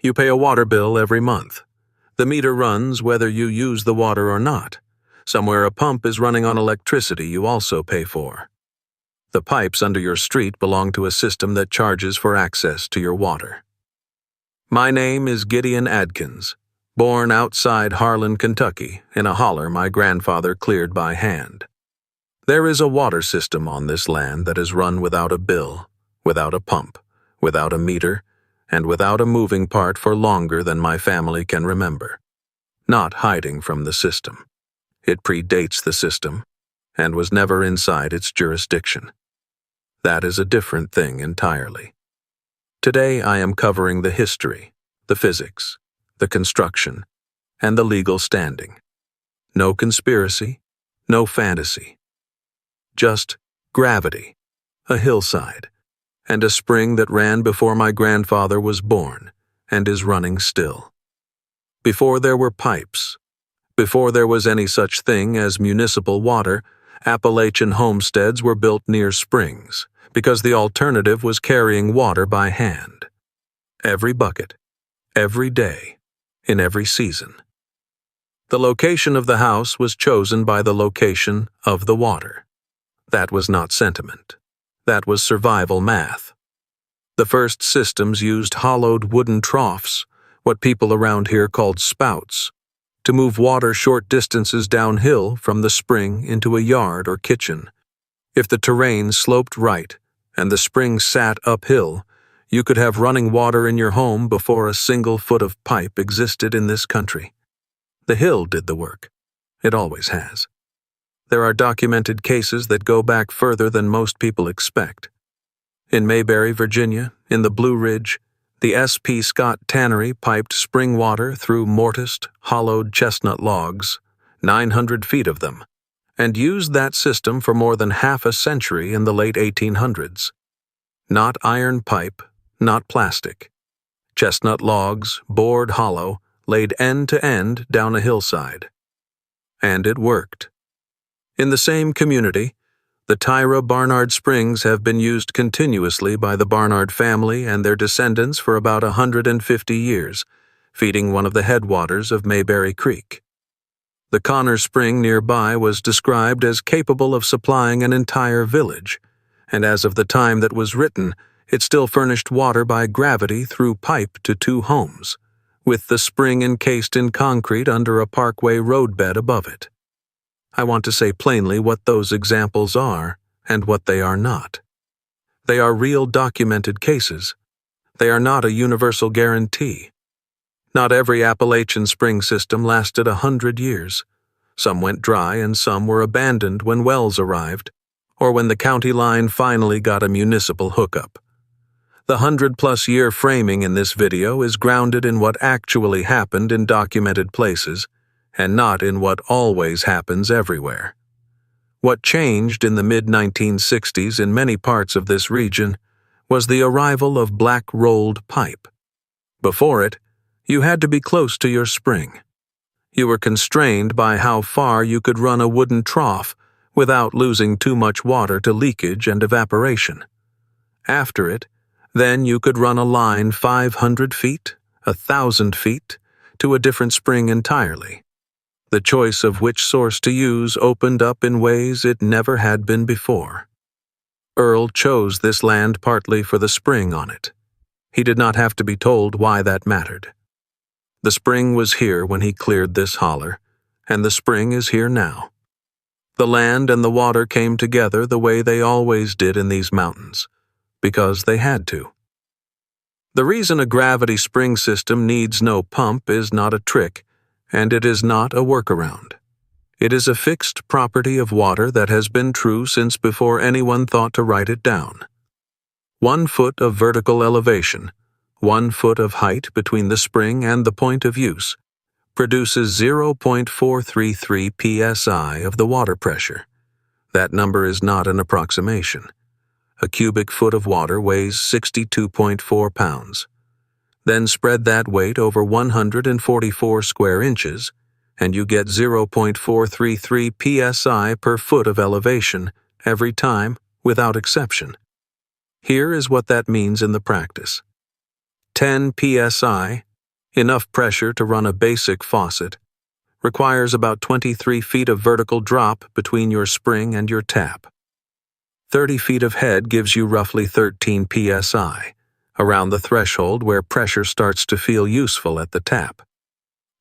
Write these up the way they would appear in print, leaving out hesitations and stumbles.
You pay a water bill every month. The meter runs whether you use the water or not. Somewhere a pump is running on electricity you also pay for. The pipes under your street belong to a system that charges for access to your water. My name is Gideon Adkins, born outside Harlan, Kentucky, in a holler my grandfather cleared by hand. There is a water system on this land that is run without a bill, without a pump, without a meter, and without a moving part for longer than my family can remember. Not hiding from the system. It predates the system, and was never inside its jurisdiction. That is a different thing entirely. Today I am covering the history, the physics, the construction, and the legal standing. No conspiracy, no fantasy. Just gravity, a hillside, and a spring that ran before my grandfather was born and is running still. Before there were pipes, before there was any such thing as municipal water, Appalachian homesteads were built near springs because the alternative was carrying water by hand. Every bucket, every day, in every season. The location of the house was chosen by the location of the water. That was not sentiment. That was survival math. The first systems used hollowed wooden troughs, what people around here called spouts, to move water short distances downhill from the spring into a yard or kitchen. If the terrain sloped right and the spring sat uphill, you could have running water in your home before a single foot of pipe existed in this country. The hill did the work. It always has. There are documented cases that go back further than most people expect. In Mayberry, Virginia, in the Blue Ridge, the S.P. Scott Tannery piped spring water through mortised, hollowed chestnut logs, 900 feet of them, and used that system for more than half a century in the late 1800s. Not iron pipe, not plastic. Chestnut logs, bored hollow, laid end to end down a hillside. And it worked. In the same community, the Tyra Barnard Springs have been used continuously by the Barnard family and their descendants for about 150 years, feeding one of the headwaters of Mayberry Creek. The Connor Spring nearby was described as capable of supplying an entire village, and as of the time that was written, it still furnished water by gravity through pipe to 2 homes, with the spring encased in concrete under a parkway roadbed above it. I want to say plainly what those examples are and what they are not. They are real documented cases. They are not a universal guarantee. Not every Appalachian spring system lasted 100 years. Some went dry and some were abandoned when wells arrived, or when the county line finally got a municipal hookup. The 100-plus-year framing in this video is grounded in what actually happened in documented places, and not in what always happens everywhere. What changed in the mid-1960s in many parts of this region was the arrival of black-rolled pipe. Before it, you had to be close to your spring. You were constrained by how far you could run a wooden trough without losing too much water to leakage and evaporation. After it, then you could run a line 500 feet, 1,000 feet, to a different spring entirely. The choice of which source to use opened up in ways it never had been before. Earl chose this land partly for the spring on it. He did not have to be told why that mattered. The spring was here when he cleared this holler, and the spring is here now. The land and the water came together the way they always did in these mountains, because they had to. The reason a gravity spring system needs no pump is not a trick, and it is not a workaround. It is a fixed property of water that has been true since before anyone thought to write it down. 1 foot of vertical elevation, 1 foot of height between the spring and the point of use, produces 0.433 psi of the water pressure. That number is not an approximation. A cubic foot of water weighs 62.4 pounds. Then spread that weight over 144 square inches, and you get 0.433 psi per foot of elevation every time, without exception. Here is what that means in the practice. 10 psi enough pressure to run a basic faucet, requires about 23 feet of vertical drop between your spring and your tap. 30 feet of head gives you roughly 13 psi, around the threshold where pressure starts to feel useful at the tap.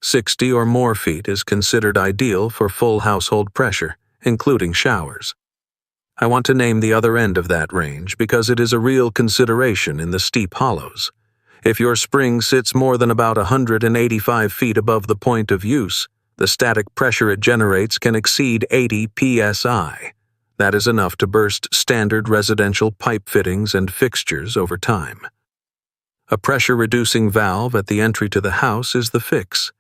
60 or more feet is considered ideal for full household pressure, including showers. I want to name the other end of that range because it is a real consideration in the steep hollows. If your spring sits more than about 185 feet above the point of use, the static pressure it generates can exceed 80 psi. That is enough to burst standard residential pipe fittings and fixtures over time. A pressure-reducing valve at the entry to the house is the fix.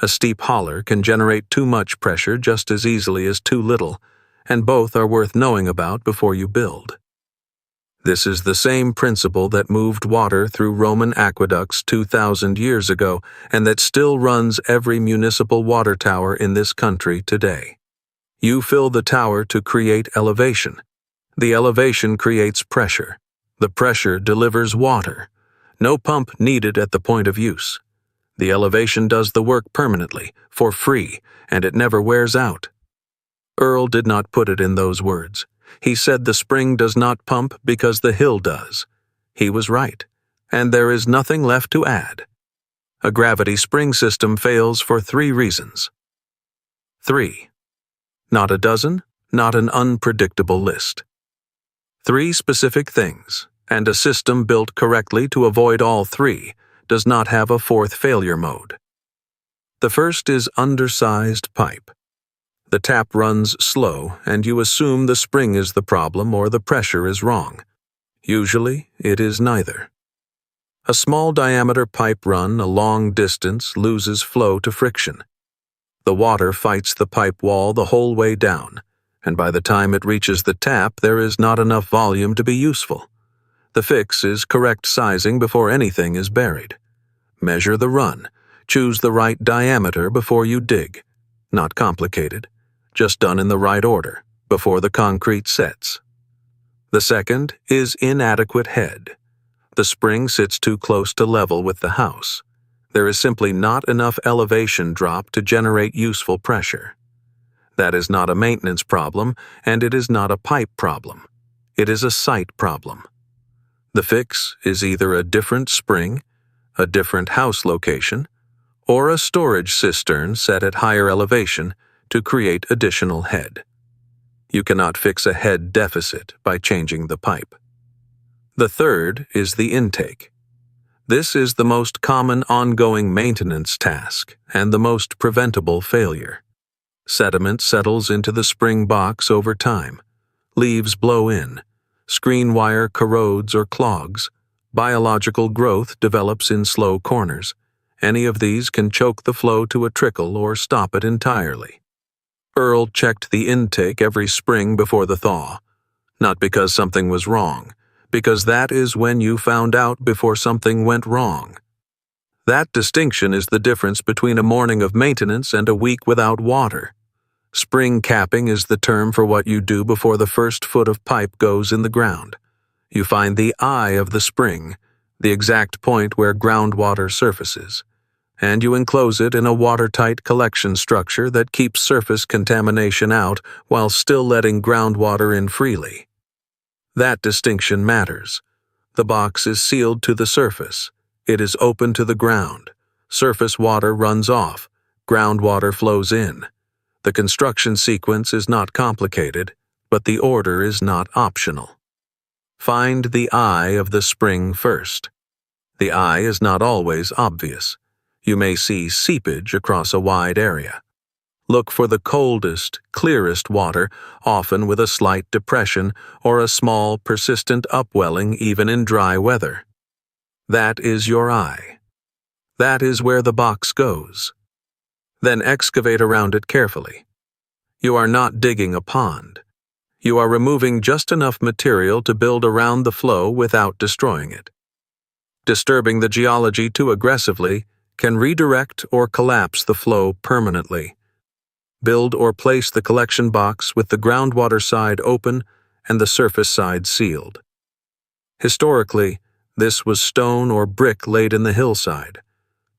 A steep holler can generate too much pressure just as easily as too little, and both are worth knowing about before you build. This is the same principle that moved water through Roman aqueducts 2,000 years ago and that still runs every municipal water tower in this country today. You fill the tower to create elevation. The elevation creates pressure. The pressure delivers water. No pump needed at the point of use. The elevation does the work permanently, for free, and it never wears out. Earl did not put it in those words. He said the spring does not pump because the hill does. He was right, and there is nothing left to add. A gravity spring system fails for 3 reasons. 3. Not a dozen, not an unpredictable list. 3 specific things, and a system built correctly to avoid all 3 does not have a 4th failure mode. The first is undersized pipe. The tap runs slow, and you assume the spring is the problem or the pressure is wrong. Usually, it is neither. A small diameter pipe run a long distance loses flow to friction. The water fights the pipe wall the whole way down, and by the time it reaches the tap, there is not enough volume to be useful. The fix is correct sizing before anything is buried. Measure the run. Choose the right diameter before you dig. Not complicated. Just done in the right order, before the concrete sets. The second is inadequate head. The spring sits too close to level with the house. There is simply not enough elevation drop to generate useful pressure. That is not a maintenance problem, and it is not a pipe problem. It is a site problem. The fix is either a different spring, a different house location, or a storage cistern set at higher elevation to create additional head. You cannot fix a head deficit by changing the pipe. The third is the intake. This is the most common ongoing maintenance task and the most preventable failure. Sediment settles into the spring box over time. Leaves blow in. Screen wire corrodes or clogs. Biological growth develops in slow corners. Any of these can choke the flow to a trickle or stop it entirely. Earl checked the intake every spring before the thaw. Not because something was wrong, because that is when you found out before something went wrong. That distinction is the difference between a morning of maintenance and a week without water. Spring capping is the term for what you do before the first foot of pipe goes in the ground. You find the eye of the spring, the exact point where groundwater surfaces, and you enclose it in a watertight collection structure that keeps surface contamination out while still letting groundwater in freely. That distinction matters. The box is sealed to the surface. It is open to the ground. Surface water runs off. Groundwater flows in. The construction sequence is not complicated, but the order is not optional. Find the eye of the spring first. The eye is not always obvious. You may see seepage across a wide area. Look for the coldest, clearest water, often with a slight depression or a small, persistent upwelling even in dry weather. That is your eye. That is where the box goes. Then excavate around it carefully. You are not digging a pond. You are removing just enough material to build around the flow without destroying it. Disturbing the geology too aggressively can redirect or collapse the flow permanently. Build or place the collection box with the groundwater side open and the surface side sealed. Historically, this was stone or brick laid in the hillside.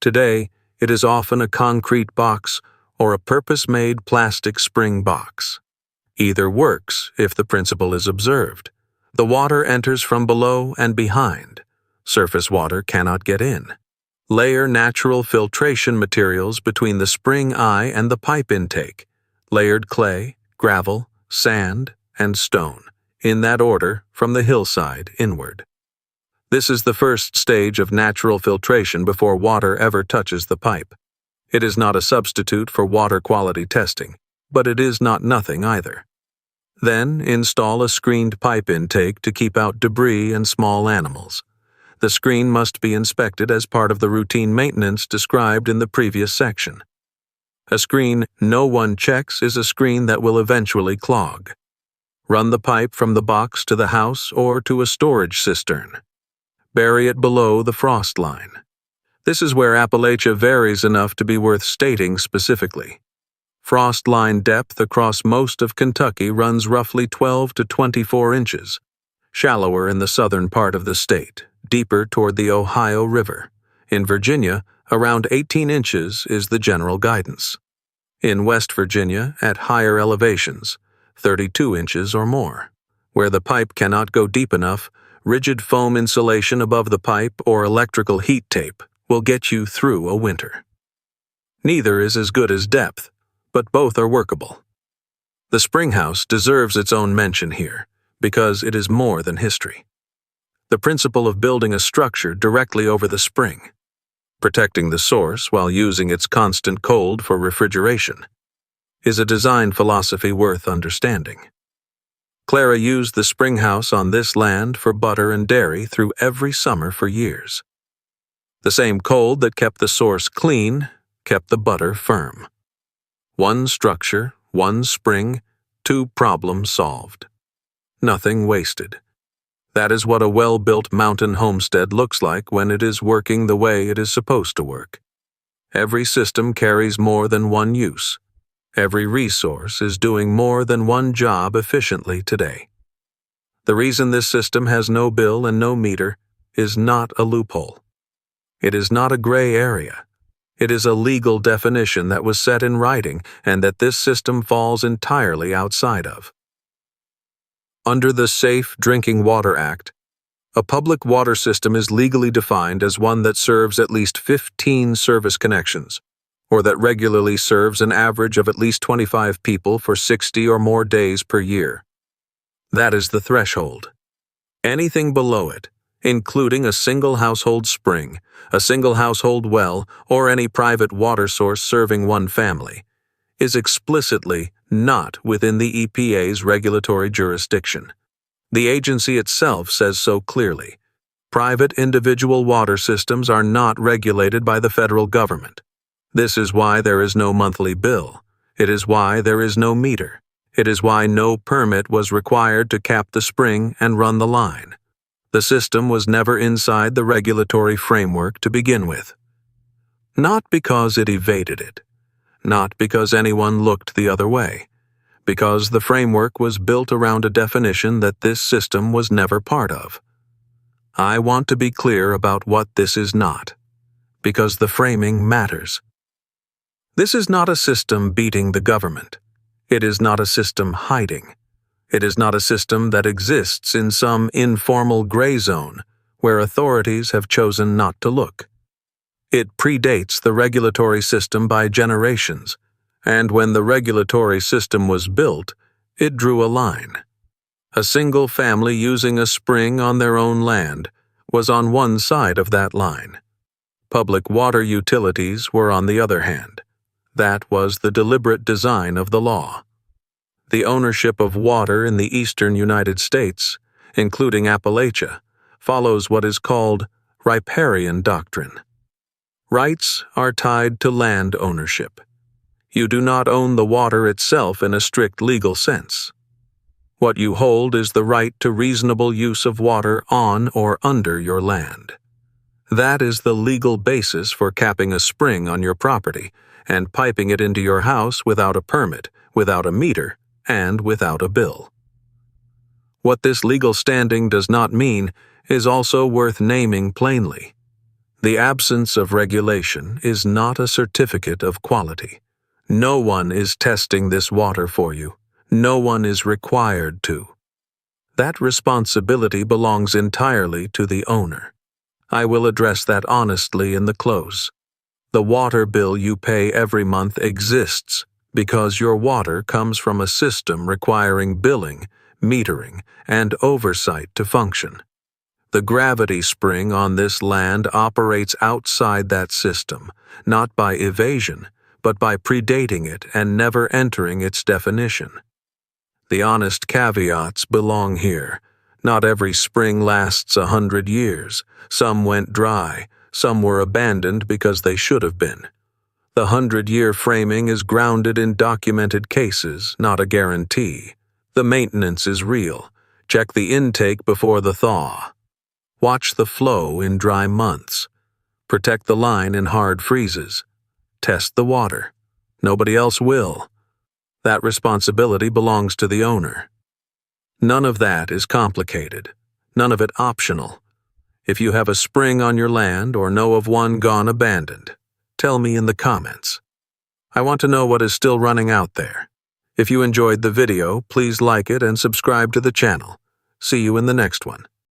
Today, it is often a concrete box or a purpose-made plastic spring box. Either works if the principle is observed. The water enters from below and behind. Surface water cannot get in. Layer natural filtration materials between the spring eye and the pipe intake. Layered clay, gravel, sand, and stone, in that order from the hillside inward. This is the first stage of natural filtration before water ever touches the pipe. It is not a substitute for water quality testing, but it is not nothing either. Then install a screened pipe intake to keep out debris and small animals. The screen must be inspected as part of the routine maintenance described in the previous section. A screen no one checks is a screen that will eventually clog. Run the pipe from the box to the house or to a storage cistern. Bury it below the frost line. This is where Appalachia varies enough to be worth stating specifically. Frost line depth across most of Kentucky runs roughly 12 to 24 inches, shallower in the southern part of the state, deeper toward the Ohio River. In Virginia, around 18 inches is the general guidance. In West Virginia, at higher elevations, 32 inches or more. Where the pipe cannot go deep enough, rigid foam insulation above the pipe or electrical heat tape will get you through a winter. Neither is as good as depth, but both are workable. The spring house deserves its own mention here, because it is more than history. The principle of building a structure directly over the spring, protecting the source while using its constant cold for refrigeration, is a design philosophy worth understanding. Clara used the spring house on this land for butter and dairy through every summer for years. The same cold that kept the source clean kept the butter firm. One structure, one spring, two problems solved. Nothing wasted. That is what a well-built mountain homestead looks like when it is working the way it is supposed to work. Every system carries more than one use. Every resource is doing more than one job efficiently today. The reason this system has no bill and no meter is not a loophole. It is not a gray area. It is a legal definition that was set in writing and that this system falls entirely outside of. Under the Safe Drinking Water Act, a public water system is legally defined as one that serves at least 15 service connections, or that regularly serves an average of at least 25 people for 60 or more days per year. That is the threshold. Anything below it, including a single household spring, a single household well, or any private water source serving one family, is explicitly not within the EPA's regulatory jurisdiction. The agency itself says so clearly. Private individual water systems are not regulated by the federal government. This is why there is no monthly bill. It is why there is no meter. It is why no permit was required to cap the spring and run the line. The system was never inside the regulatory framework to begin with. Not because it evaded it. Not because anyone looked the other way. Because the framework was built around a definition that this system was never part of. I want to be clear about what this is not, because the framing matters. This is not a system beating the government. It is not a system hiding. It is not a system that exists in some informal gray zone where authorities have chosen not to look. It predates the regulatory system by generations, and when the regulatory system was built, it drew a line. A single family using a spring on their own land was on one side of that line. Public water utilities were on the other hand. That was the deliberate design of the law. The ownership of water in the eastern United States, including Appalachia, follows what is called riparian doctrine. Rights are tied to land ownership. You do not own the water itself in a strict legal sense. What you hold is the right to reasonable use of water on or under your land. That is the legal basis for capping a spring on your property and piping it into your house without a permit, without a meter, and without a bill. What this legal standing does not mean is also worth naming plainly. The absence of regulation is not a certificate of quality. No one is testing this water for you. No one is required to. That responsibility belongs entirely to the owner. I will address that honestly in the close. The water bill you pay every month exists because your water comes from a system requiring billing, metering, and oversight to function. The gravity spring on this land operates outside that system, not by evasion, but by predating it and never entering its definition. The honest caveats belong here. Not every spring lasts 100 years. Some went dry. Some were abandoned because they should have been. The 100-year framing is grounded in documented cases, not a guarantee. The maintenance is real. Check the intake before the thaw. Watch the flow in dry months. Protect the line in hard freezes. Test the water. Nobody else will. That responsibility belongs to the owner. None of that is complicated. None of it optional. If you have a spring on your land or know of one gone abandoned, tell me in the comments. I want to know what is still running out there. If you enjoyed the video, please like it and subscribe to the channel. See you in the next one.